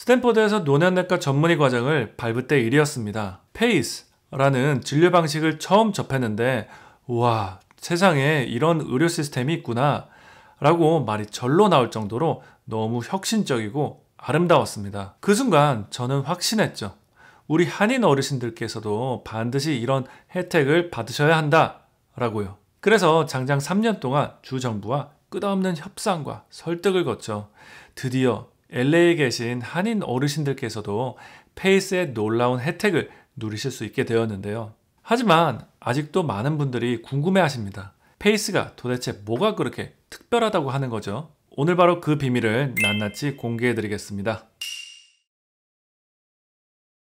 스탠포드에서 노년내과 전문의 과정을 밟을 때 일이었습니다. 페이스라는 진료 방식을 처음 접했는데 우와, 세상에 이런 의료 시스템이 있구나 라고 말이 절로 나올 정도로 너무 혁신적이고 아름다웠습니다. 그 순간 저는 확신했죠. 우리 한인 어르신들께서도 반드시 이런 혜택을 받으셔야 한다 라고요. 그래서 장장 3년 동안 주정부와 끝없는 협상과 설득을 거쳐 드디어 LA에 계신 한인 어르신들께서도 페이스의 놀라운 혜택을 누리실 수 있게 되었는데요. 하지만 아직도 많은 분들이 궁금해하십니다. 페이스가 도대체 뭐가 그렇게 특별하다고 하는 거죠? 오늘 바로 그 비밀을 낱낱이 공개해드리겠습니다.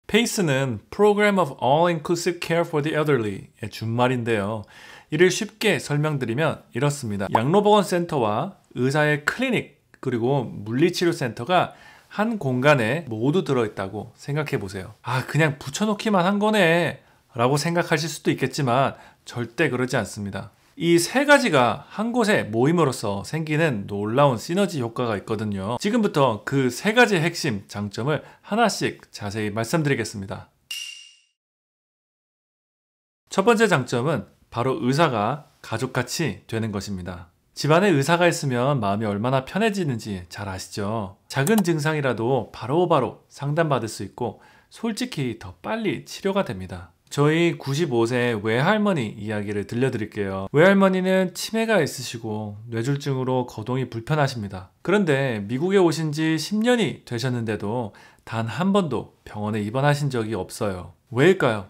페이스는 Program of All-Inclusive Care for the Elderly의 준말인데요. 이를 쉽게 설명드리면 이렇습니다. 양로보건센터와 의사의 클리닉 그리고 물리치료센터가 한 공간에 모두 들어있다고 생각해 보세요. 아, 그냥 붙여놓기만 한 거네 라고 생각하실 수도 있겠지만 절대 그러지 않습니다. 이 세 가지가 한 곳에 모임으로써 생기는 놀라운 시너지 효과가 있거든요. 지금부터 그 세 가지의 핵심 장점을 하나씩 자세히 말씀드리겠습니다. 첫 번째 장점은 바로 의사가 가족같이 되는 것입니다. 집안에 의사가 있으면 마음이 얼마나 편해지는지 잘 아시죠? 작은 증상이라도 바로바로 상담받을 수 있고 솔직히 더 빨리 치료가 됩니다. 저희 95세 외할머니 이야기를 들려드릴게요. 외할머니는 치매가 있으시고 뇌졸중으로 거동이 불편하십니다. 그런데 미국에 오신 지 10년이 되셨는데도 단 한 번도 병원에 입원하신 적이 없어요. 왜일까요?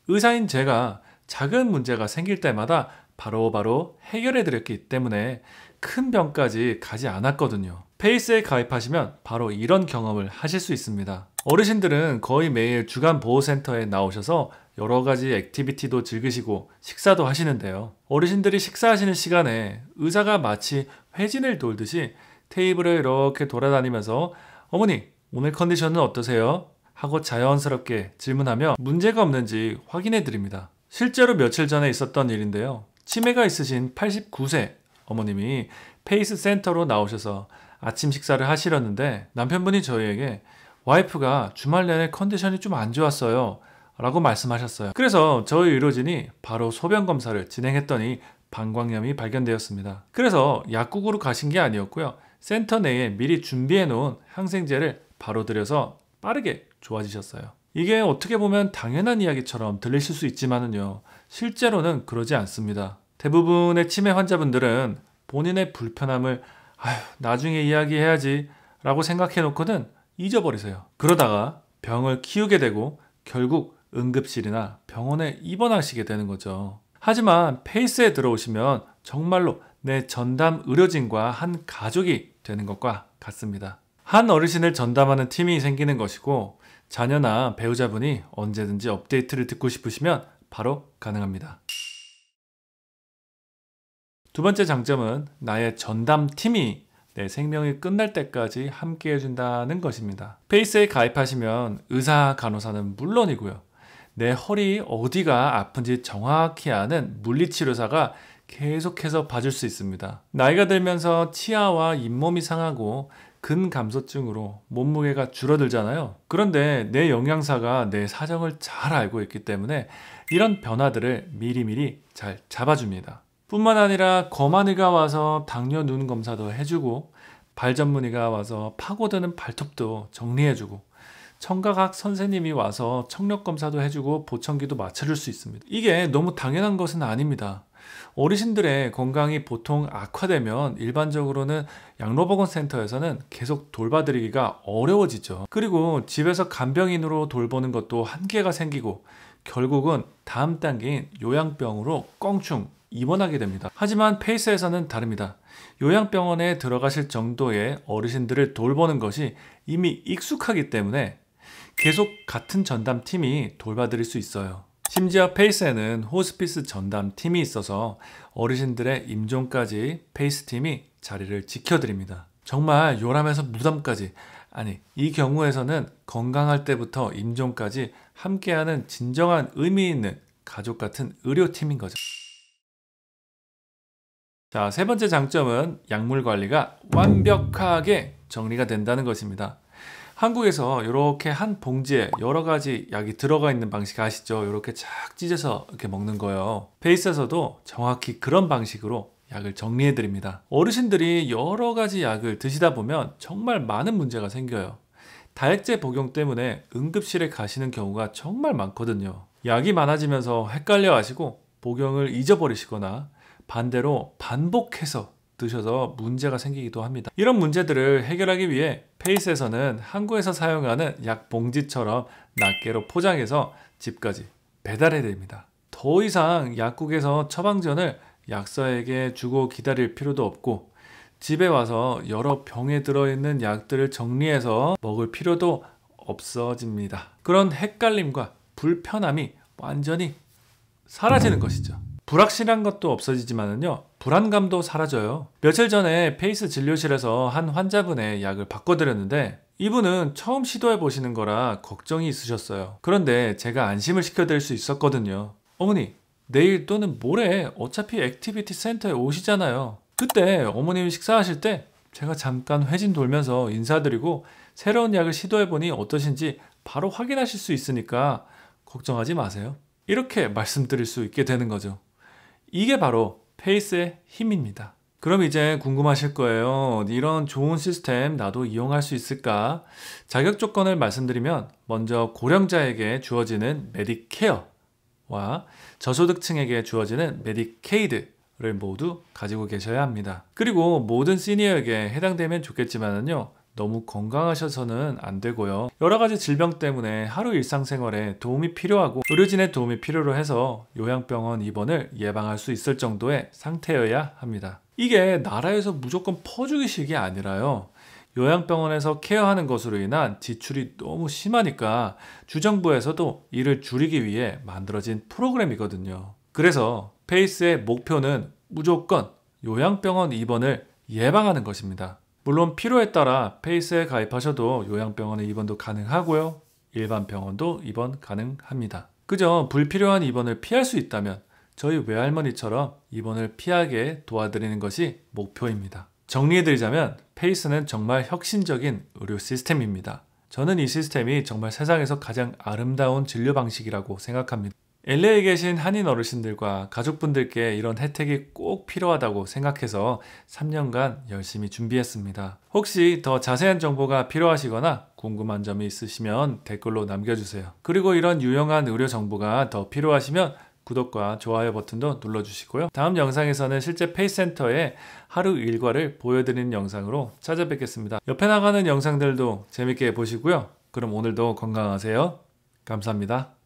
의사인 제가 작은 문제가 생길 때마다 바로바로 해결해 드렸기 때문에 큰 병까지 가지 않았거든요. 페이스에 가입하시면 바로 이런 경험을 하실 수 있습니다. 어르신들은 거의 매일 주간보호센터에 나오셔서 여러 가지 액티비티도 즐기시고 식사도 하시는데요. 어르신들이 식사하시는 시간에 의사가 마치 회진을 돌듯이 테이블을 이렇게 돌아다니면서 어머니, 오늘 컨디션은 어떠세요? 하고 자연스럽게 질문하며 문제가 없는지 확인해 드립니다. 실제로 며칠 전에 있었던 일인데요. 치매가 있으신 89세 어머님이 페이스 센터로 나오셔서 아침 식사를 하시려는데 남편분이 저희에게 와이프가 주말 내내 컨디션이 좀 안 좋았어요 라고 말씀하셨어요. 그래서 저희 의료진이 바로 소변 검사를 진행했더니 방광염이 발견되었습니다. 그래서 약국으로 가신 게 아니었고요. 센터 내에 미리 준비해 놓은 항생제를 바로 들여서 빠르게 좋아지셨어요. 이게 어떻게 보면 당연한 이야기처럼 들리실 수 있지만은요, 실제로는 그러지 않습니다. 대부분의 치매 환자분들은 본인의 불편함을 나중에 이야기해야지 라고 생각해 놓고는 잊어버리세요. 그러다가 병을 키우게 되고 결국 응급실이나 병원에 입원하시게 되는 거죠. 하지만 페이스에 들어오시면 정말로 내 전담 의료진과 한 가족이 되는 것과 같습니다. 한 어르신을 전담하는 팀이 생기는 것이고 자녀나 배우자분이 언제든지 업데이트를 듣고 싶으시면 바로 가능합니다. 두 번째 장점은 나의 전담팀이 내 생명이 끝날 때까지 함께 해준다는 것입니다. 페이스에 가입하시면 의사, 간호사는 물론이고요. 내 허리 어디가 아픈지 정확히 아는 물리치료사가 계속해서 봐줄 수 있습니다. 나이가 들면서 치아와 잇몸이 상하고 근감소증으로 몸무게가 줄어들잖아요. 그런데 내 영양사가 내 사정을 잘 알고 있기 때문에 이런 변화들을 미리미리 잘 잡아줍니다. 뿐만 아니라 검안의가 와서 당뇨 눈 검사도 해주고 발 전문의가 와서 파고드는 발톱도 정리해주고 청각학 선생님이 와서 청력 검사도 해주고 보청기도 맞춰줄 수 있습니다. 이게 너무 당연한 것은 아닙니다. 어르신들의 건강이 보통 악화되면 일반적으로는 양로보건센터에서는 계속 돌봐드리기가 어려워지죠. 그리고 집에서 간병인으로 돌보는 것도 한계가 생기고 결국은 다음 단계인 요양병으로 껑충 입원하게 됩니다. 하지만 페이스에서는 다릅니다. 요양병원에 들어가실 정도의 어르신들을 돌보는 것이 이미 익숙하기 때문에 계속 같은 전담팀이 돌봐드릴 수 있어요. 심지어 페이스에는 호스피스 전담팀이 있어서 어르신들의 임종까지 페이스팀이 자리를 지켜드립니다. 정말 요람에서 무덤까지, 아니 이 경우에서는 건강할 때부터 임종까지 함께하는 진정한 의미 있는 가족 같은 의료팀인 거죠. 자, 세 번째 장점은 약물 관리가 완벽하게 정리가 된다는 것입니다. 한국에서 이렇게 한 봉지에 여러 가지 약이 들어가 있는 방식 아시죠? 이렇게 쫙 찢어서 이렇게 먹는 거예요. 페이스에서도 정확히 그런 방식으로 약을 정리해 드립니다. 어르신들이 여러 가지 약을 드시다 보면 정말 많은 문제가 생겨요. 다액제 복용 때문에 응급실에 가시는 경우가 정말 많거든요. 약이 많아지면서 헷갈려 하시고 복용을 잊어버리시거나 반대로 반복해서 드셔서 문제가 생기기도 합니다. 이런 문제들을 해결하기 위해 페이스에서는 한국에서 사용하는 약 봉지처럼 낱개로 포장해서 집까지 배달해 드립니다. 더 이상 약국에서 처방전을 약사에게 주고 기다릴 필요도 없고 집에 와서 여러 병에 들어있는 약들을 정리해서 먹을 필요도 없어집니다. 그런 헷갈림과 불편함이 완전히 사라지는 것이죠. 불확실한 것도 없어지지만요, 불안감도 사라져요. 며칠 전에 페이스 진료실에서 한 환자분의 약을 바꿔드렸는데 이분은 처음 시도해 보시는 거라 걱정이 있으셨어요. 그런데 제가 안심을 시켜드릴 수 있었거든요. 어머니, 내일 또는 모레 어차피 액티비티 센터에 오시잖아요. 그때 어머님이 식사하실 때 제가 잠깐 회진 돌면서 인사드리고 새로운 약을 시도해보니 어떠신지 바로 확인하실 수 있으니까 걱정하지 마세요. 이렇게 말씀드릴 수 있게 되는 거죠. 이게 바로 페이스의 힘입니다. 그럼 이제 궁금하실 거예요. 이런 좋은 시스템 나도 이용할 수 있을까? 자격 조건을 말씀드리면 먼저 고령자에게 주어지는 메디케어와 저소득층에게 주어지는 메디케이드를 모두 가지고 계셔야 합니다. 그리고 모든 시니어에게 해당되면 좋겠지만요, 너무 건강하셔서는 안 되고요. 여러 가지 질병 때문에 하루 일상생활에 도움이 필요하고 의료진의 도움이 필요로 해서 요양병원 입원을 예방할 수 있을 정도의 상태여야 합니다. 이게 나라에서 무조건 퍼주기식이 아니라요, 요양병원에서 케어하는 것으로 인한 지출이 너무 심하니까 주정부에서도 이를 줄이기 위해 만들어진 프로그램이거든요. 그래서 페이스의 목표는 무조건 요양병원 입원을 예방하는 것입니다. 물론 필요에 따라 페이스에 가입하셔도 요양병원의 입원도 가능하고요, 일반 병원도 입원 가능합니다. 그저 불필요한 입원을 피할 수 있다면 저희 외할머니처럼 입원을 피하게 도와드리는 것이 목표입니다. 정리해드리자면 페이스는 정말 혁신적인 의료 시스템입니다. 저는 이 시스템이 정말 세상에서 가장 아름다운 진료 방식이라고 생각합니다. LA에 계신 한인 어르신들과 가족분들께 이런 혜택이 꼭 필요하다고 생각해서 3년간 열심히 준비했습니다. 혹시 더 자세한 정보가 필요하시거나 궁금한 점이 있으시면 댓글로 남겨주세요. 그리고 이런 유용한 의료 정보가 더 필요하시면 구독과 좋아요 버튼도 눌러주시고요. 다음 영상에서는 실제 페이스센터의 하루 일과를 보여드리는 영상으로 찾아뵙겠습니다. 옆에 나가는 영상들도 재밌게 보시고요. 그럼 오늘도 건강하세요. 감사합니다.